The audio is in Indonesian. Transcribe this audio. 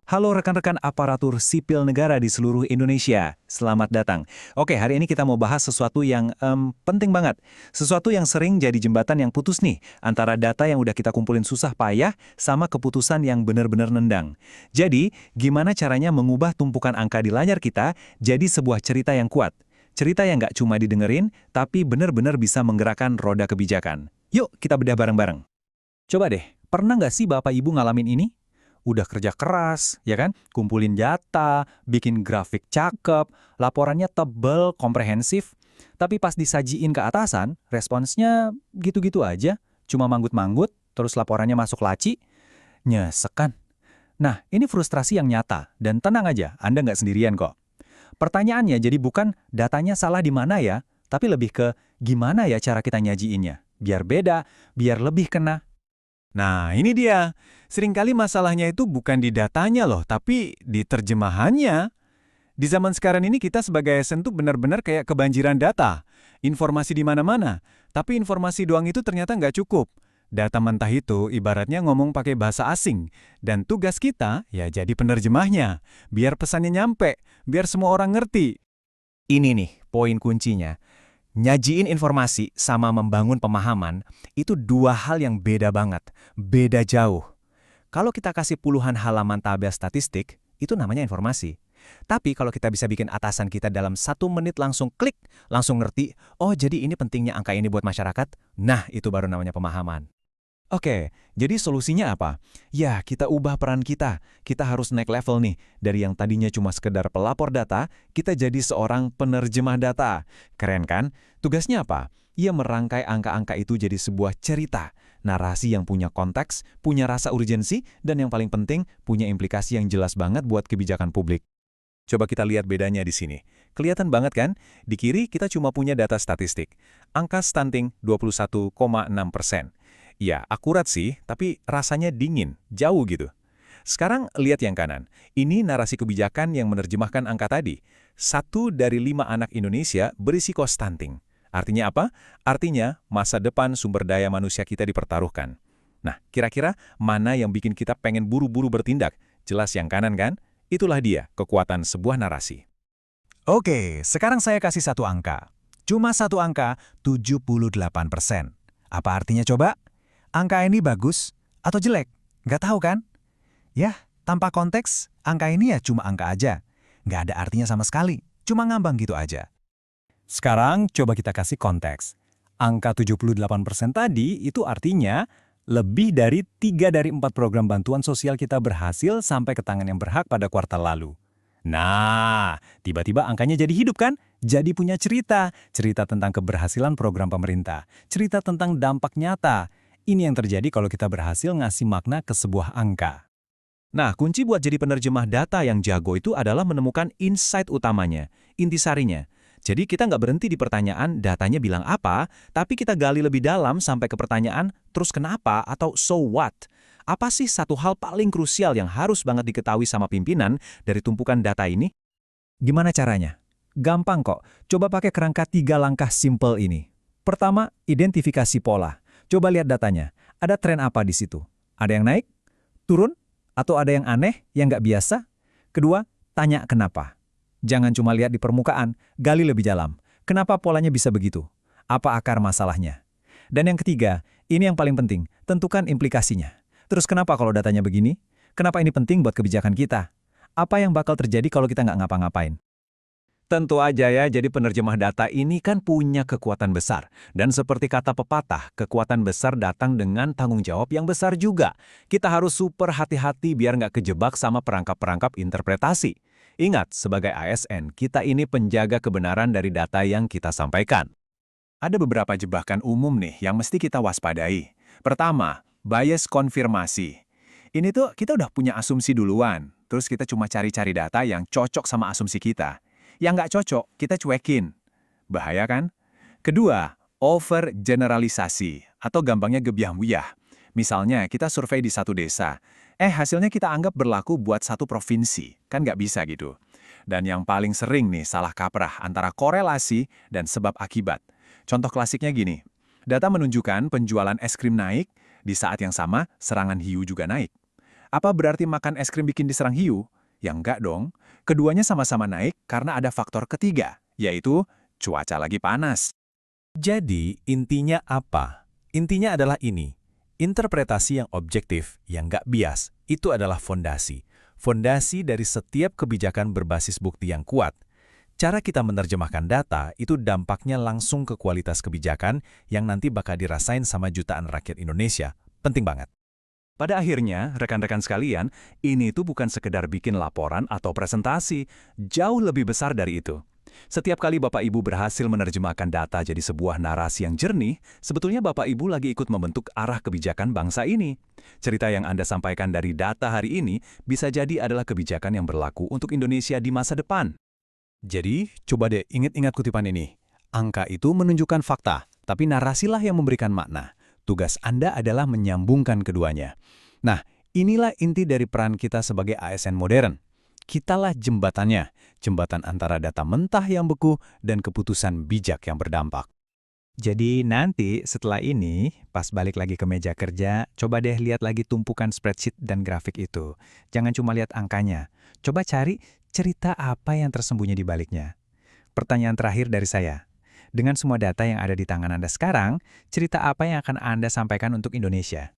Halo rekan-rekan aparatur sipil negara di seluruh Indonesia, selamat datang. Oke, hari ini kita mau bahas sesuatu yang penting banget. Sesuatu yang sering jadi jembatan yang putus nih, antara data yang udah kita kumpulin susah payah sama keputusan yang benar-benar nendang. Jadi, gimana caranya mengubah tumpukan angka di layar kita jadi sebuah cerita yang kuat? Cerita yang nggak cuma didengerin, tapi benar-benar bisa menggerakkan roda kebijakan. Yuk, kita bedah bareng-bareng. Coba deh, pernah nggak sih Bapak Ibu ngalamin ini? Udah kerja keras, ya kan? Kumpulin data, bikin grafik cakep, laporannya tebel, komprehensif. Tapi pas disajiin ke atasan, responsnya gitu-gitu aja. Cuma manggut-manggut, terus laporannya masuk laci. Nyesek kan? Nah, ini frustrasi yang nyata. Dan tenang aja, Anda nggak sendirian kok. Pertanyaannya jadi bukan datanya salah di mana ya, tapi lebih ke gimana ya cara kita nyajiinnya. Biar beda, biar lebih kena. Nah, ini dia. Seringkali masalahnya itu bukan di datanya loh, tapi di terjemahannya. Di zaman sekarang ini kita sebagai ASN tuh benar-benar kayak kebanjiran data. Informasi di mana-mana, tapi informasi doang itu ternyata nggak cukup. Data mentah itu ibaratnya ngomong pakai bahasa asing. Dan tugas kita ya jadi penerjemahnya. Biar pesannya nyampe, biar semua orang ngerti. Ini nih, poin kuncinya. Nyajiin informasi sama membangun pemahaman itu dua hal yang beda banget, beda jauh. Kalau kita kasih puluhan halaman tabel statistik, itu namanya informasi. Tapi kalau kita bisa bikin atasan kita dalam 1 menit langsung klik, langsung ngerti, oh jadi ini pentingnya angka ini buat masyarakat, nah itu baru namanya pemahaman. Oke, jadi solusinya apa? Ya, kita ubah peran kita. Kita harus naik level nih. Dari yang tadinya cuma sekedar pelapor data, kita jadi seorang penerjemah data. Keren kan? Tugasnya apa? Ia merangkai angka-angka itu jadi sebuah cerita. Narasi yang punya konteks, punya rasa urgensi, dan yang paling penting, punya implikasi yang jelas banget buat kebijakan publik. Coba kita lihat bedanya di sini. Kelihatan banget kan? Di kiri kita cuma punya data statistik. Angka stunting 21,6%. Ya, akurat sih, tapi rasanya dingin, jauh gitu. Sekarang lihat yang kanan. Ini narasi kebijakan yang menerjemahkan angka tadi. 1 dari 5 anak Indonesia berisiko stunting. Artinya apa? Artinya masa depan sumber daya manusia kita dipertaruhkan. Nah, kira-kira mana yang bikin kita pengen buru-buru bertindak? Jelas yang kanan kan? Itulah dia, kekuatan sebuah narasi. Oke, sekarang saya kasih satu angka. Cuma satu angka, 78%. Apa artinya coba? Angka ini bagus atau jelek? Nggak tahu kan? Ya, tanpa konteks, angka ini ya cuma angka aja. Nggak ada artinya sama sekali, cuma ngambang gitu aja. Sekarang coba kita kasih konteks. Angka 78% tadi itu artinya lebih dari 3 dari 4 program bantuan sosial kita berhasil sampai ke tangan yang berhak pada kuartal lalu. Nah, tiba-tiba angkanya jadi hidup kan? Jadi punya cerita. Cerita tentang keberhasilan program pemerintah. Cerita tentang dampak nyata. Ini yang terjadi kalau kita berhasil ngasih makna ke sebuah angka. Nah, kunci buat jadi penerjemah data yang jago itu adalah menemukan insight utamanya, intisarinya. Jadi kita nggak berhenti di pertanyaan datanya bilang apa, tapi kita gali lebih dalam sampai ke pertanyaan terus kenapa atau so what. Apa sih satu hal paling krusial yang harus banget diketahui sama pimpinan dari tumpukan data ini? Gimana caranya? Gampang kok, coba pakai kerangka 3 langkah simple ini. Pertama, identifikasi pola. Coba lihat datanya, ada tren apa di situ? Ada yang naik? Turun? Atau ada yang aneh, yang nggak biasa? Kedua, tanya kenapa. Jangan cuma lihat di permukaan, gali lebih dalam. Kenapa polanya bisa begitu? Apa akar masalahnya? Dan yang ketiga, ini yang paling penting, tentukan implikasinya. Terus kenapa kalau datanya begini? Kenapa ini penting buat kebijakan kita? Apa yang bakal terjadi kalau kita nggak ngapa-ngapain? Tentu aja ya, jadi penerjemah data ini kan punya kekuatan besar. Dan seperti kata pepatah, kekuatan besar datang dengan tanggung jawab yang besar juga. Kita harus super hati-hati biar nggak kejebak sama perangkap-perangkap interpretasi. Ingat, sebagai ASN, kita ini penjaga kebenaran dari data yang kita sampaikan. Ada beberapa jebakan umum nih yang mesti kita waspadai. Pertama, bias konfirmasi. Ini tuh kita udah punya asumsi duluan, terus kita cuma cari-cari data yang cocok sama asumsi kita. Yang nggak cocok, kita cuekin. Bahaya kan? Kedua, overgeneralisasi atau gampangnya gebiah-buyah. Misalnya, kita survei di satu desa. Hasilnya kita anggap berlaku buat satu provinsi. Kan nggak bisa gitu. Dan yang paling sering nih salah kaprah antara korelasi dan sebab akibat. Contoh klasiknya gini. Data menunjukkan penjualan es krim naik, di saat yang sama serangan hiu juga naik. Apa berarti makan es krim bikin diserang hiu? Ya enggak dong. Keduanya sama-sama naik karena ada faktor ketiga, yaitu cuaca lagi panas. Jadi, intinya apa? Intinya adalah ini. Interpretasi yang objektif, yang nggak bias, itu adalah fondasi. Fondasi dari setiap kebijakan berbasis bukti yang kuat. Cara kita menerjemahkan data itu dampaknya langsung ke kualitas kebijakan yang nanti bakal dirasain sama jutaan rakyat Indonesia. Penting banget. Pada akhirnya, rekan-rekan sekalian, ini tuh bukan sekedar bikin laporan atau presentasi, jauh lebih besar dari itu. Setiap kali Bapak Ibu berhasil menerjemahkan data jadi sebuah narasi yang jernih, sebetulnya Bapak Ibu lagi ikut membentuk arah kebijakan bangsa ini. Cerita yang Anda sampaikan dari data hari ini bisa jadi adalah kebijakan yang berlaku untuk Indonesia di masa depan. Jadi, coba deh ingat-ingat kutipan ini. Angka itu menunjukkan fakta, tapi narasilah yang memberikan makna. Tugas Anda adalah menyambungkan keduanya. Nah, inilah inti dari peran kita sebagai ASN modern. Kitalah jembatannya, jembatan antara data mentah yang beku dan keputusan bijak yang berdampak. Jadi nanti setelah ini, pas balik lagi ke meja kerja, coba deh lihat lagi tumpukan spreadsheet dan grafik itu. Jangan cuma lihat angkanya. Coba cari cerita apa yang tersembunyi di baliknya. Pertanyaan terakhir dari saya. Dengan semua data yang ada di tangan Anda sekarang, cerita apa yang akan Anda sampaikan untuk Indonesia?